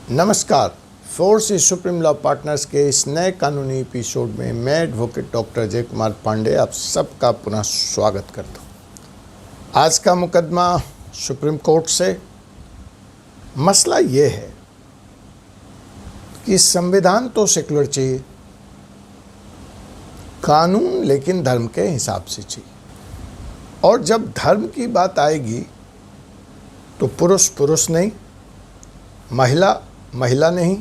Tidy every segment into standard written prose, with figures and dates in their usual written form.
नमस्कार। Force supreme law partners के इस नए कानूनी एपिसोड में मैं एडवोकेट डॉक्टर अजय कुमार पांडे आप सबका पुनः स्वागत करता हूँ। आज का मुकदमा सुप्रीम कोर्ट से। मसला ये है कि संविधान तो सेकुलर चाहिए, कानून लेकिन धर्म के हिसाब से चाहिए। और जब धर्म की बात आएगी तो पुरुष पुरुष नहीं, महिला महिला नहीं,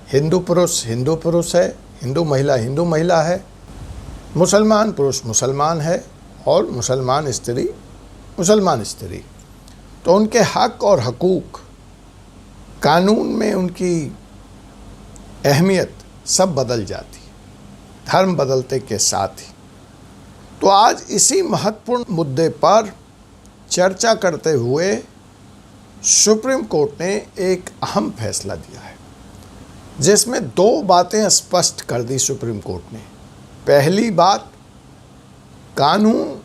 हिंदू पुरुष हिंदू पुरुष है, हिंदू महिला है, मुसलमान पुरुष मुसलमान है और मुसलमान स्त्री। तो उनके हक और हकूक़, कानून में उनकी अहमियत सब बदल जाती है धर्म बदलते के साथ ही। तो आज इसी महत्वपूर्ण मुद्दे पर चर्चा करते हुए सुप्रीम कोर्ट ने एक अहम फैसला दिया है, जिसमें दो बातें स्पष्ट कर दी सुप्रीम कोर्ट ने। पहली बात, कानून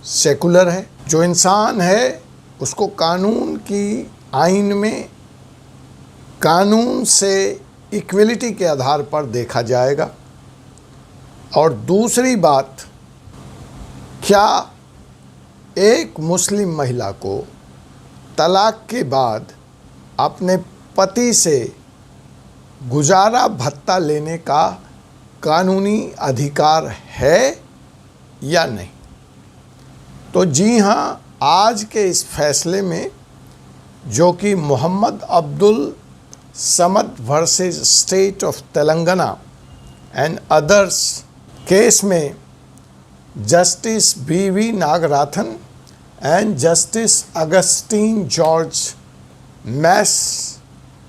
सेकुलर है, जो इंसान है उसको कानून की आइन में कानून से इक्वलिटी के आधार पर देखा जाएगा। और दूसरी बात, क्या एक मुस्लिम महिला को तलाक के बाद अपने पति से गुजारा भत्ता लेने का कानूनी अधिकार है या नहीं। तो जी हाँ, आज के इस फैसले में, जो कि Mohammad Abdul Samad versus state of Telangana and others case में justice B Nagarathna and justice Augustine George Masih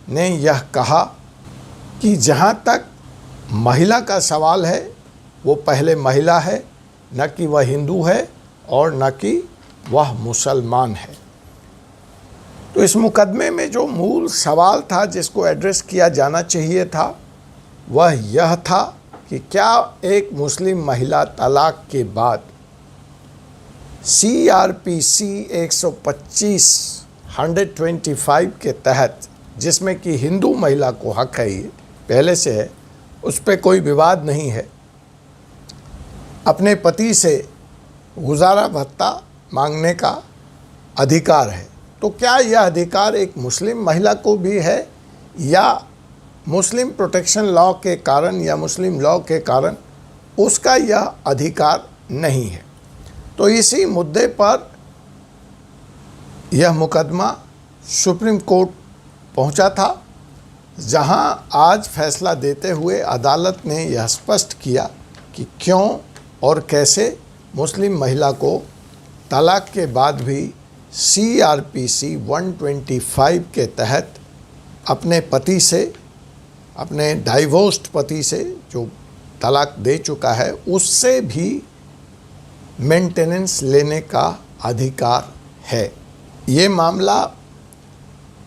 ने यह कहा कि जहाँ तक महिला का सवाल है, वो पहले महिला है, न कि वह हिंदू है और न कि वह मुसलमान है। तो इस मुकदमे में जो मूल सवाल था जिसको एड्रेस किया जाना चाहिए था, वह यह था कि क्या एक मुस्लिम महिला तलाक के बाद CRPC 125 के तहत, जिसमें कि हिंदू महिला को हक है, ये पहले से है, उस पर कोई विवाद नहीं है, अपने पति से गुजारा भत्ता मांगने का अधिकार है। तो क्या यह अधिकार एक मुस्लिम महिला को भी है या मुस्लिम प्रोटेक्शन लॉ के कारण या मुस्लिम लॉ के कारण उसका यह अधिकार नहीं है। तो इसी मुद्दे पर यह मुकदमा सुप्रीम कोर्ट पहुंचा था, जहां आज फैसला देते हुए अदालत ने यह स्पष्ट किया कि क्यों और कैसे मुस्लिम महिला को तलाक के बाद भी CRPC 125 के तहत अपने पति से, अपने डाइवोर्स्ड पति से जो तलाक दे चुका है, उससे भी मेंटेनेंस लेने का अधिकार है। ये मामला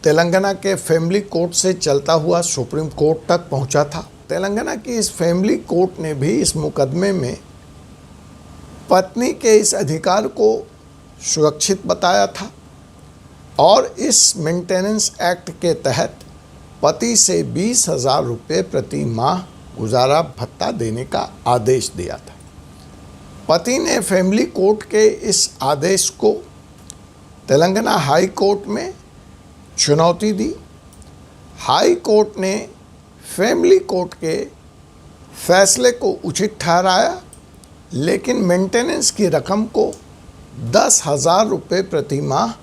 तेलंगाना के फैमिली कोर्ट से चलता हुआ सुप्रीम कोर्ट तक पहुंचा था। तेलंगाना की इस फैमिली कोर्ट ने भी इस मुकदमे में पत्नी के इस अधिकार को सुरक्षित बताया था और इस मेंटेनेंस एक्ट के तहत पति से 20,000 रुपये प्रति माह गुजारा भत्ता देने का आदेश दिया था। पति ने फैमिली कोर्ट के इस आदेश को तेलंगाना हाई कोर्ट में चुनौती दी। हाई कोर्ट ने फैमिली कोर्ट के फैसले को उचित ठहराया, लेकिन मेंटेनेंस की रकम को 10,000 रुपये प्रति माह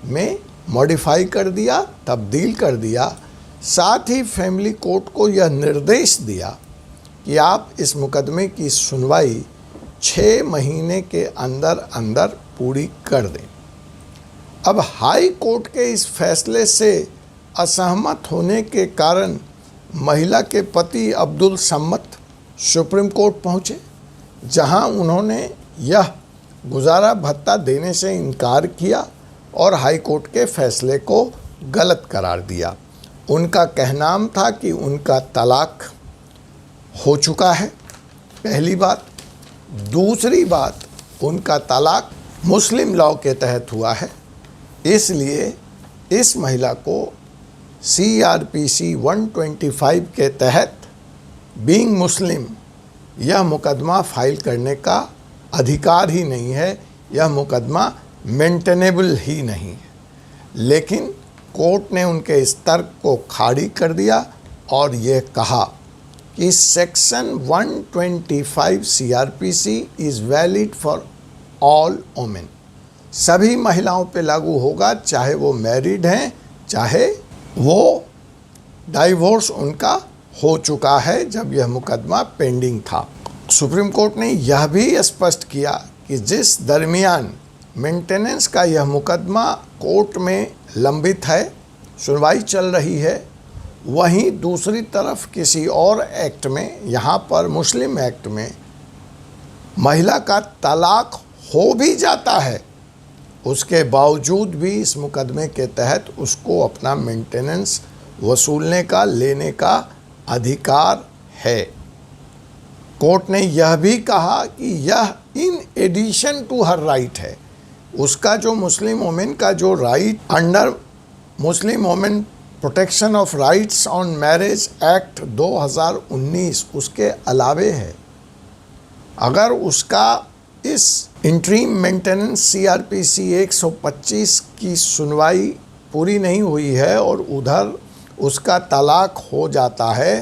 में मॉडिफाई कर दिया, तब्दील कर दिया। साथ ही फैमिली कोर्ट को यह निर्देश दिया कि आप इस मुकदमे की सुनवाई 6 महीने के अंदर अंदर पूरी कर दें। अब हाई कोर्ट के इस फैसले से असहमत होने के कारण महिला के पति अब्दुल समद सुप्रीम कोर्ट पहुँचे, जहां उन्होंने यह गुजारा भत्ता देने से इनकार किया और हाई कोर्ट के फैसले को गलत करार दिया। उनका कहना था कि उनका तलाक हो चुका है, पहली बात। दूसरी बात, उनका तलाक मुस्लिम लॉ के तहत हुआ है, इसलिए इस महिला को CRPC 125 के तहत बीइंग मुस्लिम यह मुकदमा फाइल करने का अधिकार ही नहीं है, यह मुकदमा मेंटेनेबल ही नहीं है। लेकिन कोर्ट ने उनके इस तर्क को खारिज कर दिया और ये कहा कि section 125 CRPC is valid for all women, सभी महिलाओं पे लागू होगा, चाहे वो मैरिड हैं, चाहे वो डाइवोर्स उनका हो चुका है जब यह मुकदमा पेंडिंग था। सुप्रीम कोर्ट ने यह भी स्पष्ट किया कि जिस दरमियान मेंटेनेंस का यह मुकदमा कोर्ट में लंबित है, सुनवाई चल रही है, वहीं दूसरी तरफ किसी और एक्ट में, यहाँ पर मुस्लिम एक्ट में महिला का तलाक हो भी जाता है, उसके बावजूद भी इस मुकदमे के तहत उसको अपना मेंटेनेंस वसूलने का, लेने का अधिकार है। कोर्ट ने यह भी कहा कि यह in addition to her right है, उसका जो मुस्लिम वुमेन का जो right under Muslim women protection of rights on marriage act 2019 उसके अलावे है। अगर उसका इस इंटरीम मेंटेनेंस CRPC 125 की सुनवाई पूरी नहीं हुई है और उधर उसका तलाक हो जाता है,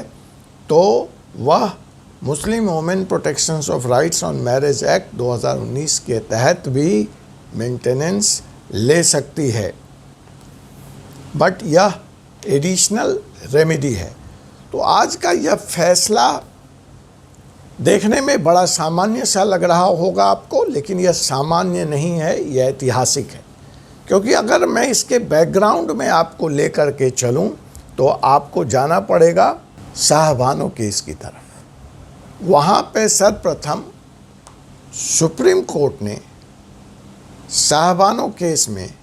तो वह Muslim women protections of rights on marriage act 2019 के तहत भी मेंटेनेंस ले सकती है, बट यह एडिशनल रेमेडी है। तो आज का यह फैसला देखने में बड़ा सामान्य सा लग रहा होगा आपको, लेकिन यह सामान्य नहीं है, यह ऐतिहासिक है। क्योंकि अगर मैं इसके बैकग्राउंड में आपको लेकर के चलूं तो आपको जाना पड़ेगा शाहबानो केस की तरफ। वहाँ पे सर्वप्रथम सुप्रीम कोर्ट ने शाहबानो केस में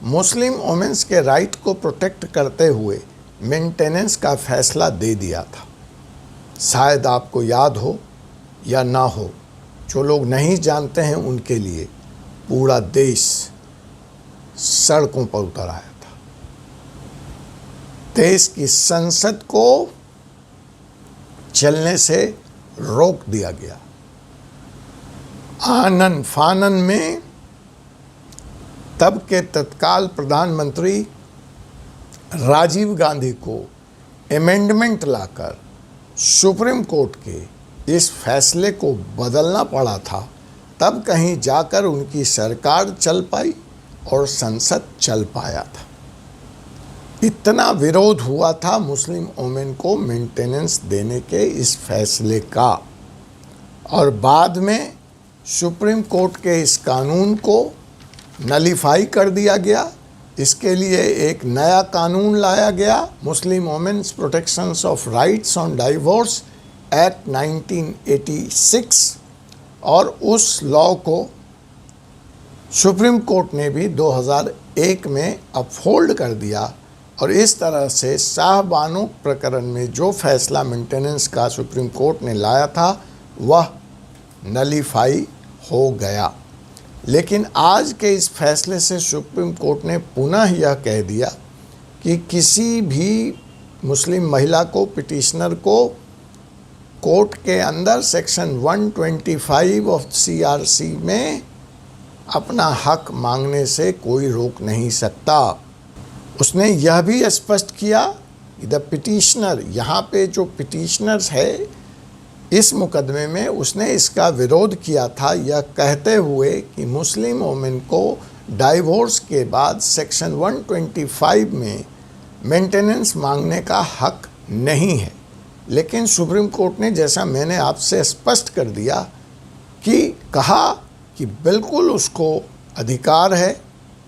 मुस्लिम वुमेन्स के राइट को प्रोटेक्ट करते हुए मेंटेनेंस का फैसला दे दिया था। शायद आपको याद हो या ना हो, जो लोग नहीं जानते हैं उनके लिए पूरा देश सड़कों पर उतर आया था। देश की संसद को चलने से रोक दिया गया। आनन फानन में तब के तत्काल प्रधानमंत्री राजीव गांधी को अमेंडमेंट लाकर सुप्रीम कोर्ट के इस फैसले को बदलना पड़ा था, तब कहीं जाकर उनकी सरकार चल पाई और संसद चल पाया था। इतना विरोध हुआ था मुस्लिम वुमेन को मेंटेनेंस देने के इस फैसले का, और बाद में सुप्रीम कोर्ट के इस कानून को नलीफाई कर दिया गया। इसके लिए एक नया कानून लाया गया, Muslim women's protections of rights on divorce act 1986, और उस लॉ को सुप्रीम कोर्ट ने भी 2001 में अपहोल्ड कर दिया। और इस तरह से शाहबानो प्रकरण में जो फैसला मेंटेनेंस का सुप्रीम कोर्ट ने लाया था वह नलीफाई हो गया। लेकिन आज के इस फैसले से सुप्रीम कोर्ट ने पुनः यह कह दिया कि किसी भी मुस्लिम महिला को, पिटिशनर को, कोर्ट के अंदर सेक्शन 125 ऑफ CRC में अपना हक मांगने से कोई रोक नहीं सकता। उसने यह भी स्पष्ट किया कि द पिटिशनर, यहाँ पे जो पिटिशनर्स है इस मुकदमे में, उसने इसका विरोध किया था यह कहते हुए कि मुस्लिम वुमेन को डाइवोर्स के बाद सेक्शन 125 में मेंटेनेंस मांगने का हक नहीं है। लेकिन सुप्रीम कोर्ट ने, जैसा मैंने आपसे स्पष्ट कर दिया, कि कहा कि बिल्कुल उसको अधिकार है,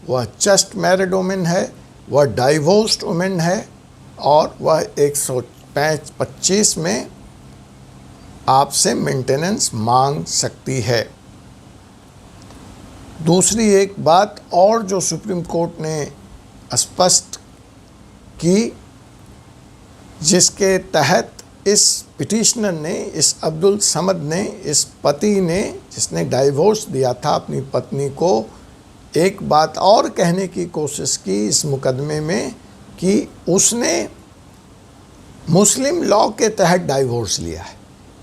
वह जस्ट मैरिड वुमेन है, वह डाइवोर्स्ड वुमेन है, और वह 125 में आपसे मेंटेनेंस मांग सकती है। दूसरी एक बात और जो सुप्रीम कोर्ट ने स्पष्ट की, जिसके तहत इस पिटिशनर ने, इस अब्दुल समद ने, इस पति ने जिसने डाइवोर्स दिया था अपनी पत्नी को, एक बात और कहने की कोशिश की इस मुकदमे में कि उसने मुस्लिम लॉ के तहत डाइवोर्स लिया है,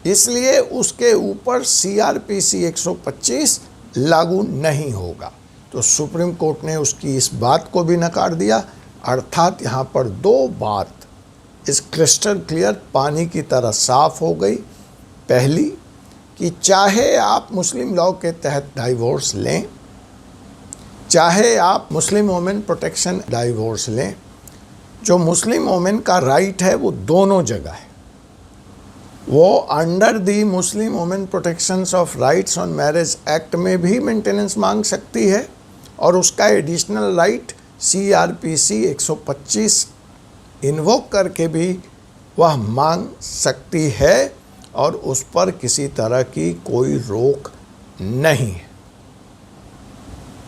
इसलिए उसके ऊपर CRPC 125 लागू नहीं होगा। तो सुप्रीम कोर्ट ने उसकी इस बात को भी नकार दिया। अर्थात यहाँ पर दो बात इस क्रिस्टल क्लियर पानी की तरह साफ हो गई। पहली कि चाहे आप मुस्लिम लॉ के तहत डाइवोर्स लें, चाहे आप मुस्लिम वुमेन प्रोटेक्शन डाइवोर्स लें, जो मुस्लिम वुमेन का राइट है वो दोनों जगह है। वो under the Muslim women protections of rights on marriage act में भी मेंटेनेंस मांग सकती है और उसका एडिशनल राइट CRPC 125 इन्वोक करके भी वह मांग सकती है और उस पर किसी तरह की कोई रोक नहीं है।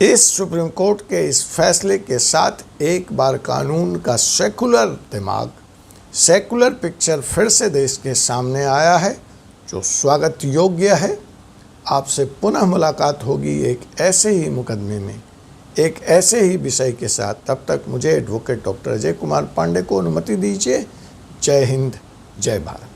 इस सुप्रीम कोर्ट के इस फैसले के साथ एक बार कानून का सेकुलर दिमाग, सेकुलर पिक्चर फिर से देश के सामने आया है, जो स्वागत योग्य है। आपसे पुनः मुलाकात होगी एक ऐसे ही मुकदमे में, एक ऐसे ही विषय के साथ। तब तक मुझे एडवोकेट डॉक्टर अजय कुमार पांडे को अनुमति दीजिए। जय हिंद, जय भारत।